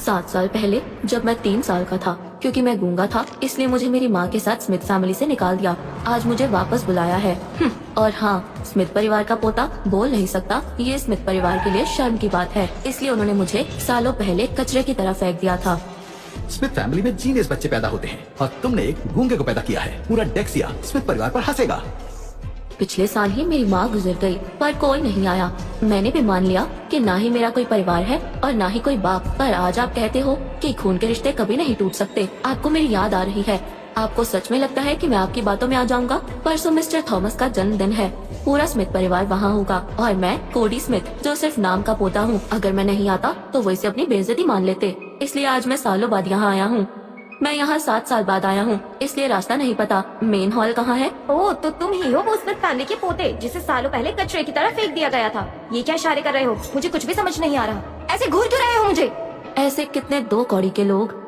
7 साल पहले जब मैं 3 साल का था, क्योंकि मैं गूंगा था इसलिए मुझे मेरी माँ के साथ स्मिथ फैमिली से निकाल दिया। आज मुझे वापस बुलाया है। और हाँ, स्मिथ परिवार का पोता बोल नहीं सकता, ये स्मिथ परिवार के लिए शर्म की बात है, इसलिए उन्होंने मुझे सालों पहले कचरे की तरह फेंक दिया था। स्मिथ फैमिली में जीनियस बच्चे पैदा होते हैं और तुमने एक गूंगे को पैदा किया है। पूरा डेक्सिया स्मिथ परिवार पर हंसेगा। पिछले साल ही मेरी माँ गुजर गई, पर कोई नहीं आया। मैंने भी मान लिया कि ना ही मेरा कोई परिवार है और ना ही कोई बाप। पर आज आप कहते हो कि खून के रिश्ते कभी नहीं टूट सकते। आपको मेरी याद आ रही है। आपको सच में लगता है कि मैं आपकी बातों में आ जाऊंगा? परसों मिस्टर थॉमस का जन्मदिन है। पूरा स्मिथ परिवार वहाँ होगा और मैं कोडी स्मिथ, जो सिर्फ नाम का पोता हूँ। अगर मैं नहीं आता तो वो इसे अपनी बेइज्जती मान लेते, इसलिए आज मैं सालों बाद यहाँ आया हूँ। मैं यहाँ 7 साल बाद आया हूँ, इसलिए रास्ता नहीं पता। मेन हॉल कहाँ है? ओह, तो तुम ही हो वो स्मिथ फैमिली के पोते जिसे सालों पहले कचरे की तरह फेंक दिया गया था। ये क्या इशारे कर रहे हो? मुझे कुछ भी समझ नहीं आ रहा। ऐसे घूर क्यों रहे हो मुझे? ऐसे कितने 2 कौड़ी के लोग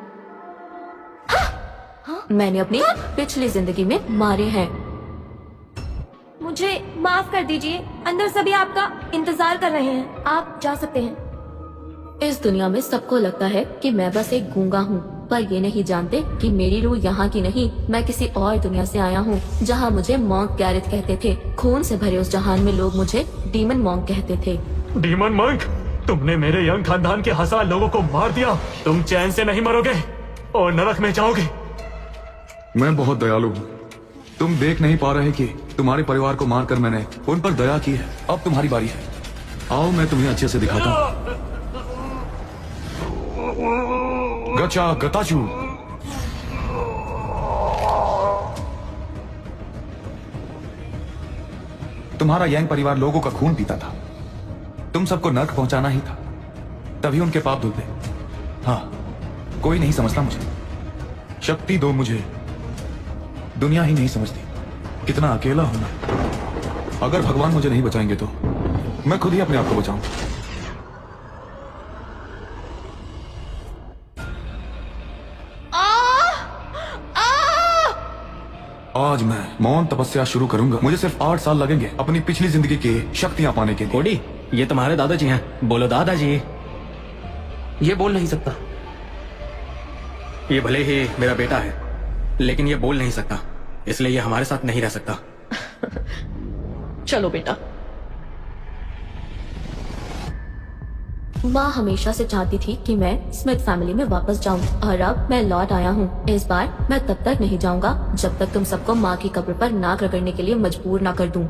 मैंने अपनी पिछली जिंदगी में मारे हैं। मुझे माफ कर दीजिए, अंदर सभी आपका इंतजार कर रहे हैं। आप जा सकते हैं। इस दुनिया में सबको लगता है कि मैं बस एक गूंगा हूँ, पर ये नहीं जानते कि मेरी रूह यहाँ की नहीं, मैं किसी और दुनिया से आया हूँ, जहाँ मुझे मॉन्क गैरेथ कहते थे। खून से भरे उस जहान में लोग मुझे डीमन मॉन्क कहते थे। डीमन मंक, तुमने मेरे यंग खानदान के 1000 लोगों को मार दिया। तुम चैन से नहीं मरोगे और नरक में जाओगे। मैं बहुत दयालु हूँ। तुम देख नहीं पा रहे कि तुम्हारे परिवार को मारकर मैंने उन पर दया की है। अब तुम्हारी बारी है। आओ मैं तुम्हें अच्छे से दिखाता हूँ। गचा गताचू। तुम्हारा यंग परिवार लोगों का खून पीता था। तुम सबको नर्क पहुंचाना ही था, तभी उनके पाप धुलते। हाँ, कोई नहीं समझता मुझे। शक्ति दो मुझे, दुनिया ही नहीं समझती कितना अकेला हूं मैं। अगर भगवान मुझे नहीं बचाएंगे तो मैं खुद ही अपने आप को बचाऊंगा। आज मैं मौन तपस्या शुरू करूंगा। मुझे सिर्फ 8 साल लगेंगे अपनी पिछली जिंदगी की शक्तियां पाने के लिए। कोडी, ये तुम्हारे दादाजी हैं। बोलो दादाजी। ये बोल नहीं सकता। ये भले ही मेरा बेटा है, लेकिन ये बोल नहीं सकता, इसलिए ये हमारे साथ नहीं रह सकता। चलो बेटा। माँ हमेशा से चाहती थी कि मैं स्मिथ फैमिली में वापस जाऊं, और अब मैं लौट आया हूँ। इस बार मैं तब तक नहीं जाऊंगा जब तक तुम सबको माँ की कब्र पर नाक रगड़ने के लिए मजबूर ना कर दूं।